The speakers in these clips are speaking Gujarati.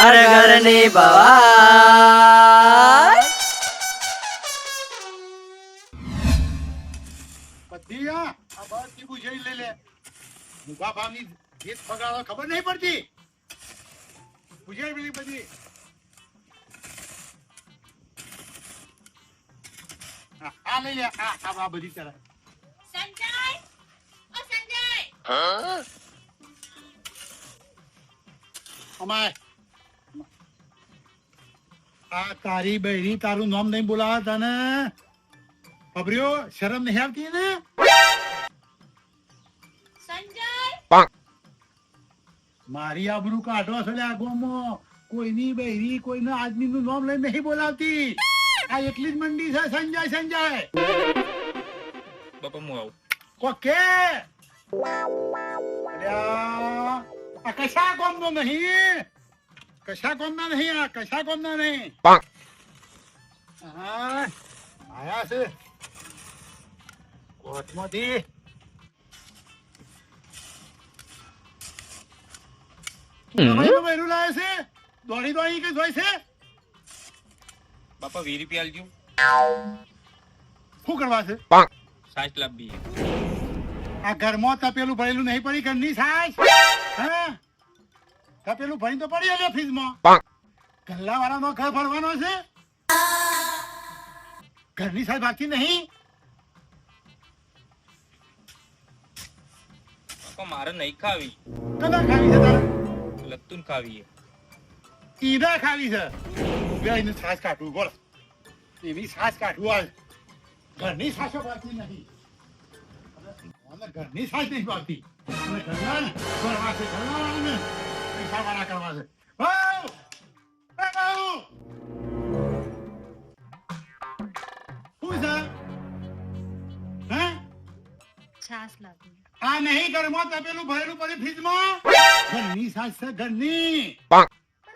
ઘર ઘરની ભવાય બધી આ બધી પૂછડી લઈ લે મુખા ભાવની ગીત ફગાડો ખબર નહીં પડતી પૂછડી પેલી બધી આ લઈ લે આ બધી ચાલે સંજય ઓ સંજય અમાય આ તારી બહેરી તારું નામ નહીં બોલાવા તને અબર્યો શરમ નહીં આવતી ને સંજય મારી આબરૂ કાઢો છે આ ગોમો કોઈની બહેરી કોઈના આદમી નું નામ લઈને નહીં બોલાવતી આ એટલી જ મંડી છે સંજય સંજય બાપા હું આવું કોકે અલ્યા આ કશા કોમનો નહીં કશા કોમના નહીં આ કશા કોમના નહીં હા આયા છે કોટમાંથી બહેરું લાવે છે દોડી દોડી કઈ જોઈ છે બાપા 20 રૂપિયા આલજો શું કરવા છે સાસ લાવવી આ ઘરમાં તપેલું ભરેલું નહીં પડી ઘરની સાસ હા તપેલું ભરી તો પડી એટલે ફ્રીજમાં ગલ્લા વાળાનો ઘર ભરવાનો છે ઘરની સાસ બાકી નહીં બાપા મારે નહીં ખાવી કદા ખાવી છે તારે લત્તુન ખાવી ઈડા ખાવી છે બે એને સાસ કાઢવું બોલ એવી સાસ કાઢવું આજ ઘરની સાસો બાકી નહીં અને ઘરની સાસ નહીં બાકી અને ઘરના ને ભરવા છે ઘરના વાળાને પૈસા વાળા કરવા છે ભાઉ! એ ભાઉ! શું છે હે છાસ લાવી આ નહીં ઘરમાં તપેલું ભરેલું પડી ફ્રીજમાં ઘરની સાસ છે ઘરની પણ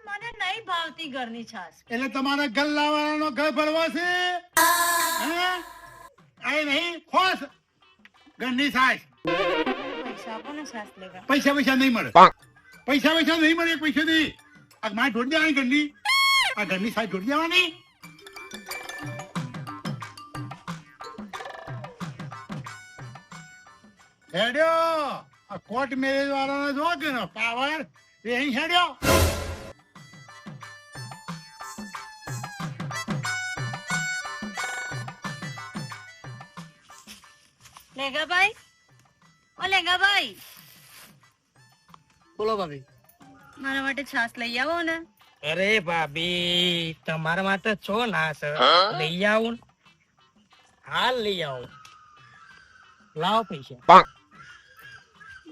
મને નહીં ભાવતી ઘરની છાસ એટલે તમારા ગલ્લા વાળાનો ઘર ભરવા છે હે આ નહીં ખોસ ઘરની સાસ પૈસા આપો ને છાસ લેવા પૈસા નહીં મળે પૈસા નહીં મળે એક પૈસા નહીં આ મારે ઢોળી દેવાની ઘરની આ ઘરની સાસ ઢોળી દેવાની હેડ્યો આ કોર્ટ મેરેજ વાળાને જો કે પાવર એ અહીં હેડ્યો લેંગાભાઈ ઓ લેંગાભાઈ બોલો ભાભી. મારા માટે છાસ લઈ આવો ને અરે ભાભી તમારા માટે છો ના સર લઈ આવું ને. હાલ લઈ આવું. લાવો પૈસા.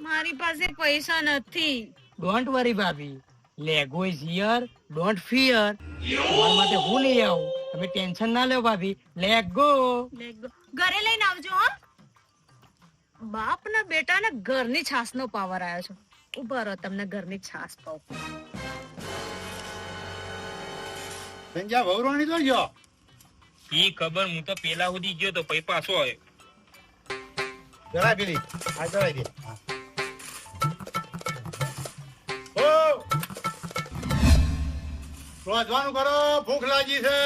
મારી પાસે પૈસા નથી ડોન્ટ વરી ભાભી, Lego is here, don't fear. તમારા માટે હું લઈ આવું, તમે ટેન્શન ના લો ભાભી. લેગો. ઘરે લઈને આવજો હા. બાપ ના બેટા ને ઘરની છાસ નો પાવર આવ્યો છે. ઉભા રહો, તમને ઘરની છાસ પાવ. સંજય વવરાણી તો ગયો ઈ ખબર, હું તો પેલા સુધી ગયો તો પછી પાછો આવ્યો. જરા પેલી આ જરા દે ઓ રોજવાનું કરો, ભૂખ લાગી છે.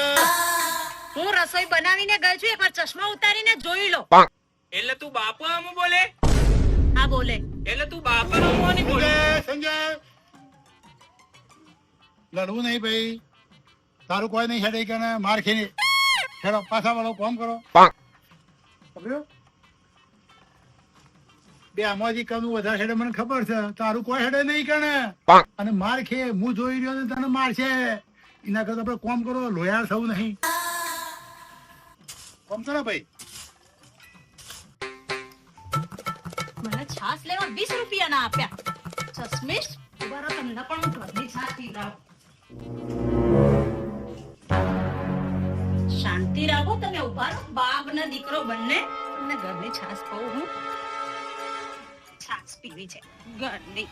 હું રસોઈ બનાવીને ગઈ છું, એકવાર ચશ્મા ઉતારીને જોઈ લો. એટલે તું બાપા આમ બોલે? હા બોલે. એટલે તું બાપા આમ નહીં બોલે? સંજય લડવું નહીં ભાઈ, તારું કોઈ નહીં હેડે કે માર ખેને હેડો પાછા વાળો કામ કરો. સમજ્યો? બે આમાંથી કનું વધારે હેડે મને ખબર છે, તારું કોઈ હેડે નહીં કણે અને માર ખે હું જોઈ રહ્યો ને તને મારશે. એના કરતા આપણે કામ કરો, લોયાર થવું નહીં. કામ કરો ભાઈ. મને છાસ લેવા 20 રૂપિયા ના આપ્યા. ચશ્મીશ ઉભા રહો, તમને પણ હું ઘરની છાસ પીવડાવું. શાંતિ રાખો, તમે ઉભા રહો. બાપ ને દીકરો બંને તમને ઘરની છાસ પાઉં હું. છાસ પીવી છે ઘરની.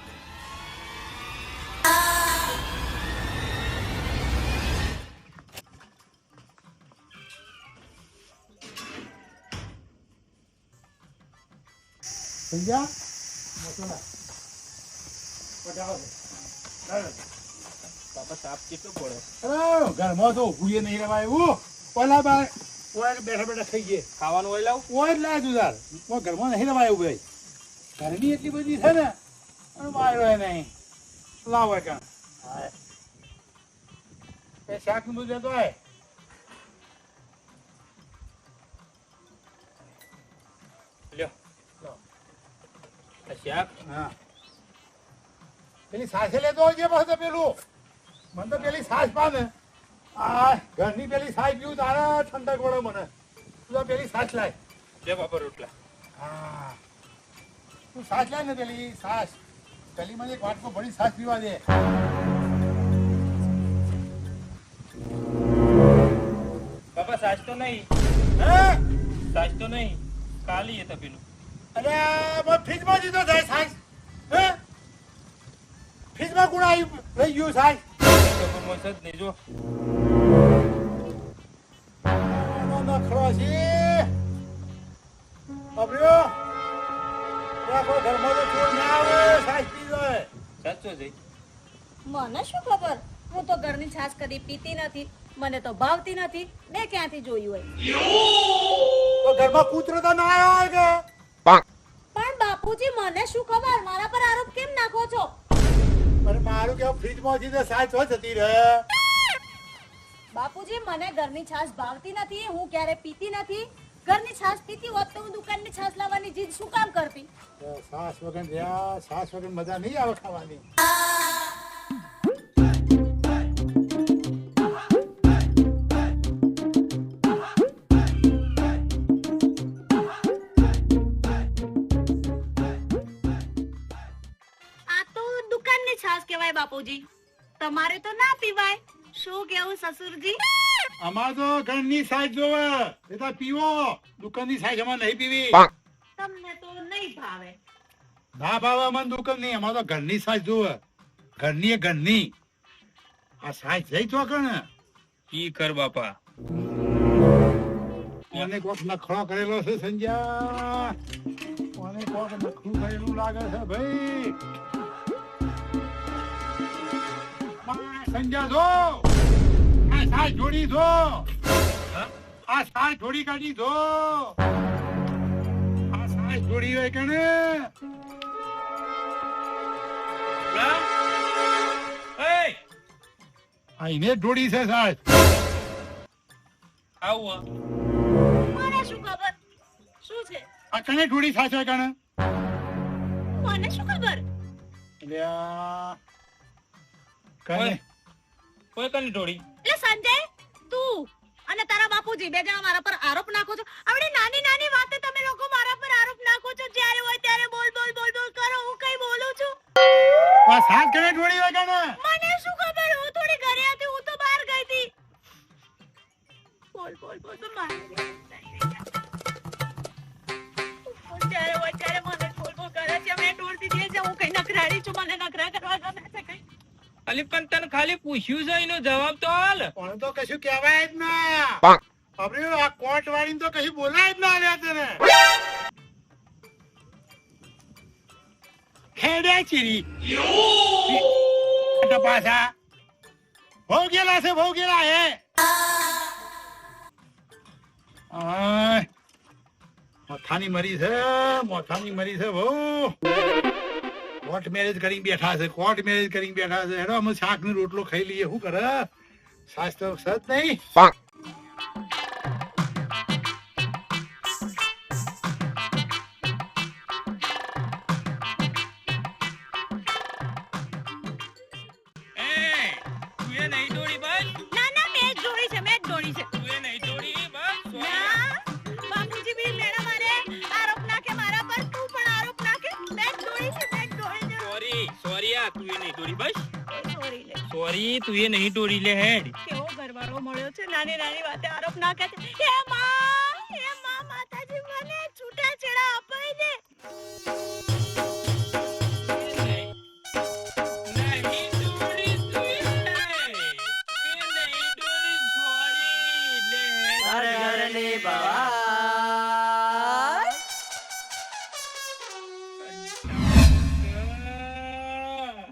સંજય મોટો ના પટાવો. બાપા તાપ કેટલો પડે. અરે ઘરમાં તો ઊભું નહીં રહેવાય એવું ઓલા બાર ઓય બેઠા બેઠા થઈ ગયે ખાવાનું હોય લાવ. ઓય જ લાજુ તાર ઓય ઘરમાં નહીં રહેવાય એવું ભાઈ ગરમી એટલી બધી છે ને અને માર્યો નહીં લાવ કાં એ શાક નું બધું લેતો આય લ્યો. આ શાક. હા પેલી સાસે લેતો આવજે પાછો પેલું મને તો પેલી સાસ પાને આ ઘરની પેલી સાસ પીવું તારા ઠંડક વળે મને તું તો પેલી સાસ લાય લે બાપા રોટલા. હા તું સાસ લાય ને પેલી સાસ પેલી મને એક વાટકો ભરી સાસ પીવા દે બાપા સાચ તો નહીં. હે સાચ તો નહીં. કાલી એ તપેલું. અરે આ ફ્રીજમાં જીતો થાય સાસ હે ફ્રીજમાં કોણ આવી રહી ગયું સાસ ખબરમાં છે જ નહીં જો. નખરો છે અબ્રિયો કોઈ ઘરમાં તો ચોર ના આવે સાસ પી જાય સાચો જઈ. મને શું ખબર હું તો ઘરની છાશ કદી પીતી નથી મને તો ભાવતી નથી મેં ક્યાંથી જોયું હોય તો ઘરમાં કૂતરો તો ના આવ્યો હોય કે પણ બાપુજી મને શું ખબર મારા પર આરોપ કેમ નાખો છો અરે મારું કેવું ફ્રીજમાં જીતે સાસ હો જતી રહે બાપુજી મને ઘરની છાશ ભાવતી નથી હું ક્યારે પીતી નથી ઘરની છાશ પીતી હોત તો હું દુકાનની છાશ લાવવાની જીદ શું કામ કરતી સાસ વગર રહ્યા સાસ વગર મજા નહીં આવે ખાવાની આ તો દુકાનની છાશ કહેવાય બાપુજી તમારે તો ના પીવાય શું કેવું સસુરજી અમાર તો ઘરની સાસ જોવે એ પીવો દુકાનની સાસ અમારે નહીં પીવી તમને તો નહીં ભાવે ના ભાવે અમને દુકાન નહીં અમારે તો ઘરની સાસ જોવે ઘરની એ ઘરની આ સાસ જઈ તો કણે ઈ કર બાપા. મને કોક નખરો કરેલો છે સંજ્યા મને કોક નખરું કરેલું લાગે છે ભાઈ સંજ્યા જો આ સાસ જોડી દો હા? આ સાસ જોડી કાઢી દો આ સાસ જોડી હોય કણે લા. એય, આ એને જોડી છે સાસ આવું હા. મને શું ખબર શું છે આ કણે જોડી સાસ હોય કણે મને શું ખબર અલ્યા કણે ઓય. કોઈ કની ઢોળી. એટલે સંજય તું અને તારા બાપુજી બે જણા મારા પર આરોપ નાખો છો આવડી નાની નાની વાતે તમે લોકો મારા પર આરોપ નાખો છો જ્યારે હોય ત્યારે બોલ બોલ બોલ બોલ કરો હું કઈ બોલું છું આ સાસ કણે જોડી હોય કણે મને શું ખબર હું થોડી ઘરે હતી હું તો બહાર ગઈ હતી બોલ બોલ બોલ બોલ મારે જ્યારે હોય ત્યારે મને બોલ બોલ કરે છે મેં ઢોળતી દે છે હું કઈ નખરાડી છું મને નખરા કરવા ગમે છે કઈ અલી પણ તને ખાલી પૂછ્યું છે એનો જવાબ તો હાલ. પણ તો કશું કહેવાય જ ના આપણે આ કોટ વાળીને તો કશું બોલાય જ ના આવ્યા તને ખેડ્યા ચીરી પાછા બહુ ગયેલા છે બહુ ગયેલા હે આય, મોથાની મરી છે મોથાની મરી છે બહુ કોર્ટ મેરેજ કરીને બેઠા છે કોર્ટ મેરેજ કરીને બેઠા છે હેડો અમે શાક ને રોટલો ખાઈ લઈએ શું કરે સાસ તો સત નહીં એય, તું એ નહીં ઢોળી બસ. ના ના મેં જ ઢોળી છે મેં જ ઢોળી છે તું એ નહીં ઢોળી બસ. ના બાપુજી બી મેડમ મારે આરોપ નાખે મારા પર તું પણ આરોપ નાખે મેં જ ઢોળી છે મેં જ ઢોળી છે સોરી સોરી આ તું એ નહીં ઢોળી બસ. સોરી લે સોરી તું એ નહીં ઢોળી લે હેડ. કેવો ઘરવાળો મળ્યો છે નાની નાની વાતે આરોપ નાખે છે હે માં માતાજી મને છૂટાછેડા અપાઈ દે